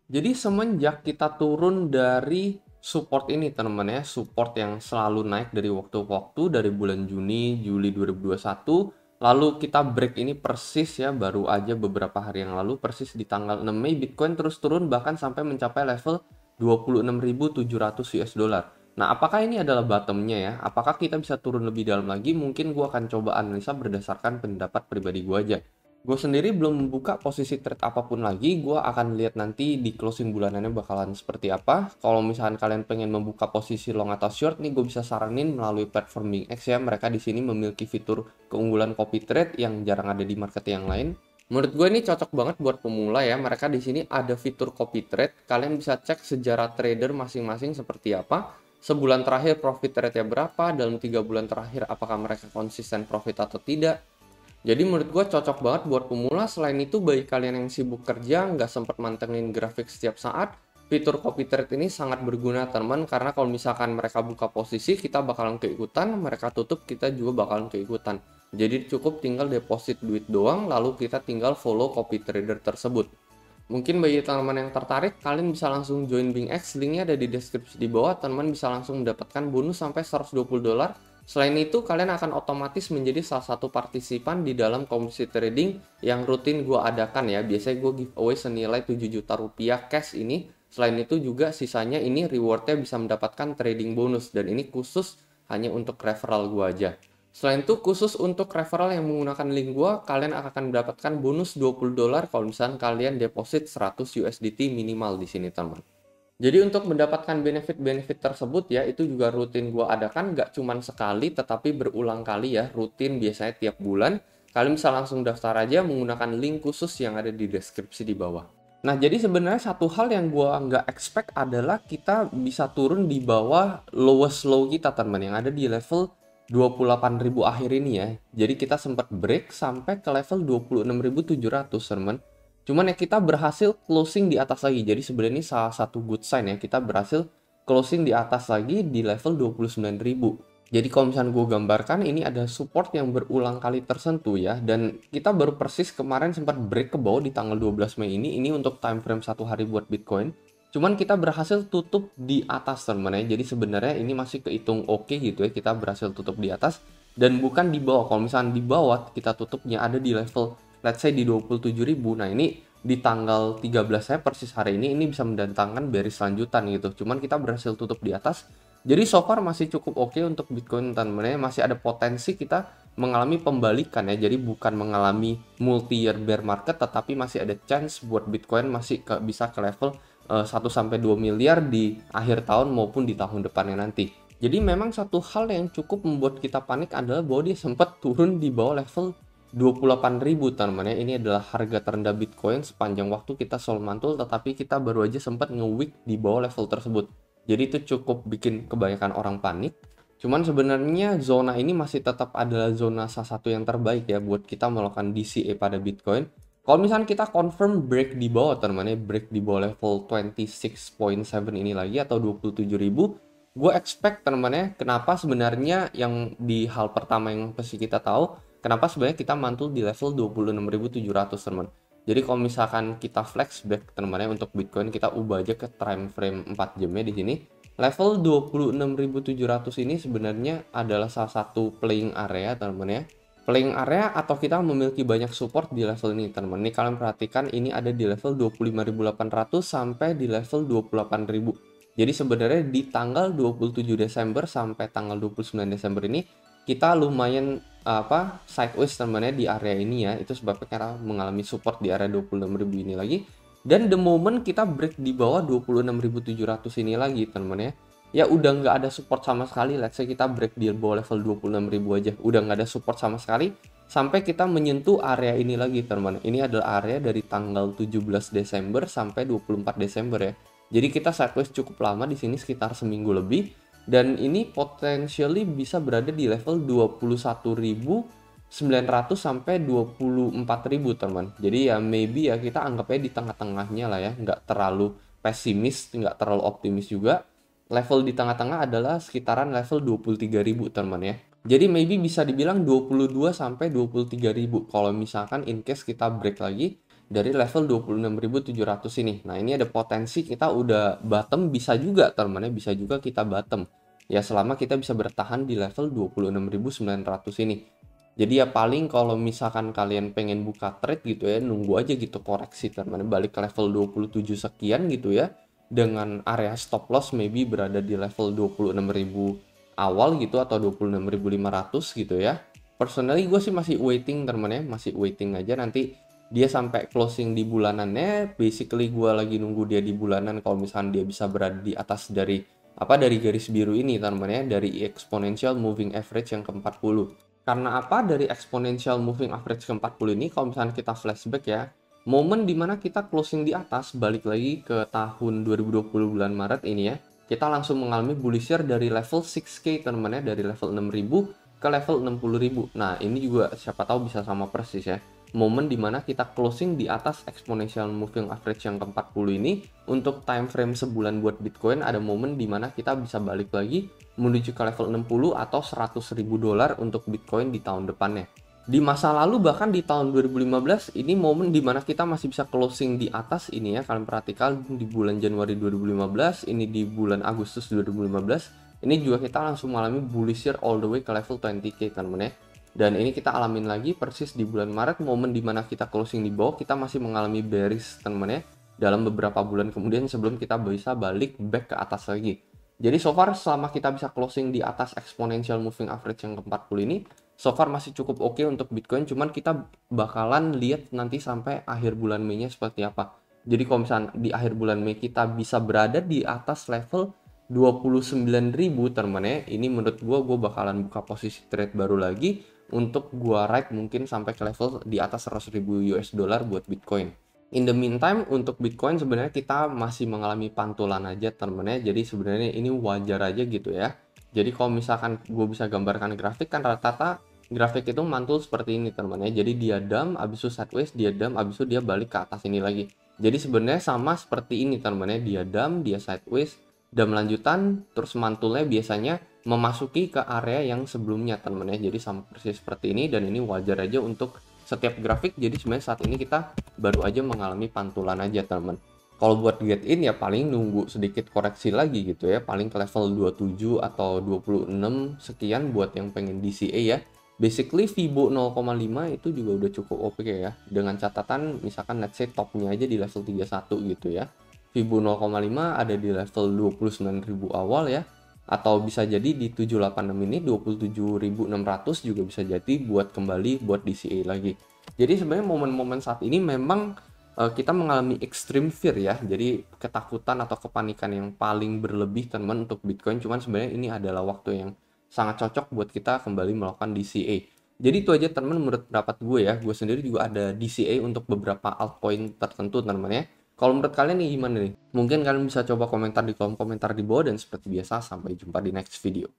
Jadi semenjak kita turun dari support ini teman-teman ya, support yang selalu naik dari waktu ke waktu dari bulan Juni, Juli 2021, lalu kita break ini persis ya, baru aja beberapa hari yang lalu persis di tanggal 6 Mei Bitcoin terus turun bahkan sampai mencapai level 26.700 US dollar. Nah, apakah ini adalah bottomnya ya? Apakah kita bisa turun lebih dalam lagi? Mungkin gua akan coba analisa berdasarkan pendapat pribadi gua aja. Gue sendiri belum membuka posisi trade apapun lagi, gue akan lihat nanti di closing bulanannya bakalan seperti apa. Kalau misalkan kalian pengen membuka posisi long atau short nih, gue bisa saranin melalui platform BingX ya. Mereka di sini memiliki fitur keunggulan copy trade yang jarang ada di market yang lain. Menurut gue ini cocok banget buat pemula ya. Mereka di sini ada fitur copy trade. Kalian bisa cek sejarah trader masing-masing seperti apa. Sebulan terakhir profit rate-nya berapa, dalam 3 bulan terakhir apakah mereka konsisten profit atau tidak. Jadi menurut gue cocok banget buat pemula. Selain itu bagi kalian yang sibuk kerja, nggak sempat mantengin grafik setiap saat, fitur copy trade ini sangat berguna teman, karena kalau misalkan mereka buka posisi, kita bakalan keikutan, mereka tutup, kita juga bakalan keikutan. Jadi cukup tinggal deposit duit doang, lalu kita tinggal follow copy trader tersebut. Mungkin bagi teman-teman yang tertarik, kalian bisa langsung join BingX, linknya ada di deskripsi di bawah, teman-teman bisa langsung mendapatkan bonus sampai $120. Selain itu, kalian akan otomatis menjadi salah satu partisipan di dalam komisi trading yang rutin gue adakan ya. Biasanya gue giveaway senilai 7 juta rupiah cash ini. Selain itu juga sisanya ini rewardnya bisa mendapatkan trading bonus, dan ini khusus hanya untuk referral gue aja. Selain itu khusus untuk referral yang menggunakan link gua, kalian akan mendapatkan bonus $20 kalau misalnya kalian deposit 100 USDT minimal di sini teman. Jadi untuk mendapatkan benefit-benefit tersebut ya, itu juga rutin gua adakan, nggak cuma sekali tetapi berulang kali ya, rutin biasanya tiap bulan. Kalian bisa langsung daftar aja menggunakan link khusus yang ada di deskripsi di bawah. Nah, jadi sebenarnya satu hal yang gua nggak expect adalah kita bisa turun di bawah lowest low kita teman, yang ada di level 28.000 akhir ini ya. Jadi kita sempat break sampai ke level 26.700 teman. Cuman ya kita berhasil closing di atas lagi. Jadi sebenarnya ini salah satu good sign ya. Kita berhasil closing di atas lagi di level 29.000. Jadi kalau misalnya gue gambarkan, ini ada support yang berulang kali tersentuh ya. Dan kita baru persis kemarin sempat break ke bawah di tanggal 12 Mei ini. Ini untuk time frame 1 hari buat Bitcoin. Cuman kita berhasil tutup di atas teman ya. Jadi sebenarnya ini masih kehitung oke gitu ya. Kita berhasil tutup di atas dan bukan di bawah. Kalau misalnya di bawah kita tutupnya ada di level let's say di 27.000. Nah, ini di tanggal 13 saya persis hari ini bisa mendatangkan bearish lanjutan gitu. Cuman kita berhasil tutup di atas. Jadi so far masih cukup oke untuk Bitcoin teman-teman ya. Masih ada potensi kita mengalami pembalikan ya. Jadi bukan mengalami multi year bear market, tetapi masih ada chance buat Bitcoin masih bisa ke level 1 sampai 2 miliar di akhir tahun maupun di tahun depannya nanti. Jadi memang satu hal yang cukup membuat kita panik adalah bahwa dia sempat turun di bawah level 28.000 teman-teman ya. Ini adalah harga terendah Bitcoin sepanjang waktu kita sol mantul, tetapi kita baru aja sempat nge-wick di bawah level tersebut. Jadi itu cukup bikin kebanyakan orang panik. Cuman sebenarnya zona ini masih tetap adalah zona salah satu yang terbaik ya buat kita melakukan DCA pada Bitcoin. Kalau misalnya kita confirm break di bawah teman-teman ya, break di bawah level 26.7 ini lagi atau 27.000, gue expect teman-teman ya, kenapa sebenarnya yang di hal pertama yang pasti kita tahu, kenapa sebenarnya kita mantul di level 26.700 teman. Jadi kalau misalkan kita flashback teman-teman ya, untuk Bitcoin kita ubah aja ke time frame 4 jamnya di sini. Level 26.700 ini sebenarnya adalah salah satu playing area teman-teman ya. Playing area atau kita memiliki banyak support di level ini teman-teman. Ini kalian perhatikan ini ada di level 25.800 sampai di level 28.000. Jadi sebenarnya di tanggal 27 Desember sampai tanggal 29 Desember ini kita lumayan sideways teman-teman ya di area ini ya. Itu sebabnya kita mengalami support di area 26.000 ini lagi. Dan the moment kita break di bawah 26.700 ini lagi teman-teman ya, ya udah nggak ada support sama sekali. Let's say kita break di bawah level 26.000 aja, udah nggak ada support sama sekali sampai kita menyentuh area ini lagi teman-teman. Ini adalah area dari tanggal 17 Desember sampai 24 Desember ya. Jadi kita sideways cukup lama di sini, sekitar seminggu lebih, dan ini potentially bisa berada di level 21.900 sampai 24.000 teman. Jadi ya maybe ya kita anggapnya di tengah-tengahnya lah ya, nggak terlalu pesimis, nggak terlalu optimis juga. Level di tengah-tengah adalah sekitaran level 23.000 teman ya. Jadi maybe bisa dibilang 22 sampai 23.000 kalau misalkan in case kita break lagi dari level 26.700 ini. Nah, ini ada potensi kita udah bottom, bisa juga teman-teman, bisa juga kita bottom. Ya, selama kita bisa bertahan di level 26.900 ini. Jadi ya paling kalau misalkan kalian pengen buka trade gitu ya, nunggu aja gitu koreksi teman-teman, balik ke level 27 sekian gitu ya. Dengan area stop loss maybe berada di level 26.000 awal gitu atau 26.500 gitu ya. Personally gue sih masih waiting teman-teman ya, masih waiting aja nanti dia sampai closing di bulanannya. Basically gue lagi nunggu dia di bulanan, kalau misalnya dia bisa berada di atas dari dari garis biru ini teman-teman ya, dari exponential moving average yang ke-40. Karena apa? Dari exponential moving average ke-40 ini, kalau misalnya kita flashback ya, momen dimana kita closing di atas, balik lagi ke tahun 2020 bulan Maret ini ya, kita langsung mengalami bullish year dari level 6K teman-teman ya, dari level 6.000 ke level 60.000. Nah, ini juga siapa tahu bisa sama persis ya. Momen dimana kita closing di atas exponential moving average yang ke-40 ini, untuk time frame sebulan buat Bitcoin, ada momen dimana kita bisa balik lagi menuju ke level 60 atau 100 ribu dolar untuk Bitcoin di tahun depannya. Di masa lalu bahkan di tahun 2015 ini momen dimana kita masih bisa closing di atas ini ya, kalian perhatikan di bulan Januari 2015, ini di bulan Agustus 2015, ini juga kita langsung mengalami bullish year all the way ke level 20k teman-teman ya. Dan ini kita alamin lagi persis di bulan Maret, momen dimana kita closing di bawah, kita masih mengalami bearish teman-teman ya, dalam beberapa bulan kemudian sebelum kita bisa balik back ke atas lagi. Jadi so far selama kita bisa closing di atas exponential moving average yang ke-40 ini, so far masih cukup oke untuk Bitcoin, cuman kita bakalan lihat nanti sampai akhir bulan Mei-nya seperti apa. Jadi kalau misalnya di akhir bulan Mei kita bisa berada di atas level 29.000 teman ya, ini menurut gue bakalan buka posisi trade baru lagi untuk gue ride mungkin sampai ke level di atas 100.000 US dollar buat Bitcoin. In the meantime, untuk Bitcoin sebenarnya kita masih mengalami pantulan aja temen-temen ya. Jadi sebenarnya ini wajar aja gitu ya. Jadi kalau misalkan gue bisa gambarkan grafik, kan rata-rata grafik itu mantul seperti ini temen-temen ya. Jadi dia dump, abis itu sideways, dia dump, abis itu dia balik ke atas ini lagi. Jadi sebenarnya sama seperti ini temen-temen ya. Dia dump, dia sideways, dump lanjutan, terus mantulnya biasanya memasuki ke area yang sebelumnya temen-temen ya. Jadi sama persis seperti ini, dan ini wajar aja untuk setiap grafik. Jadi sebenarnya saat ini kita baru aja mengalami pantulan aja teman. Kalau buat get in ya paling nunggu sedikit koreksi lagi gitu ya, paling ke level 27 atau 26 sekian buat yang pengen DCA ya. Basically Fibo 0,5 itu juga udah cukup oke ya, dengan catatan misalkan let's say topnya aja di level 31 gitu ya. Fibo 0,5 ada di level 29.000 awal ya, atau bisa jadi di 786 ini 27.600 juga bisa jadi buat kembali buat DCA lagi. Jadi sebenarnya momen-momen saat ini memang kita mengalami extreme fear ya, jadi ketakutan atau kepanikan yang paling berlebih teman untuk Bitcoin. Cuman sebenarnya ini adalah waktu yang sangat cocok buat kita kembali melakukan DCA. Jadi itu aja teman menurut pendapat gue ya. Gue sendiri juga ada DCA untuk beberapa altcoin tertentu teman-teman ya. Kalau menurut kalian nih gimana nih? Mungkin kalian bisa coba komentar di kolom komentar di bawah, dan seperti biasa sampai jumpa di next video.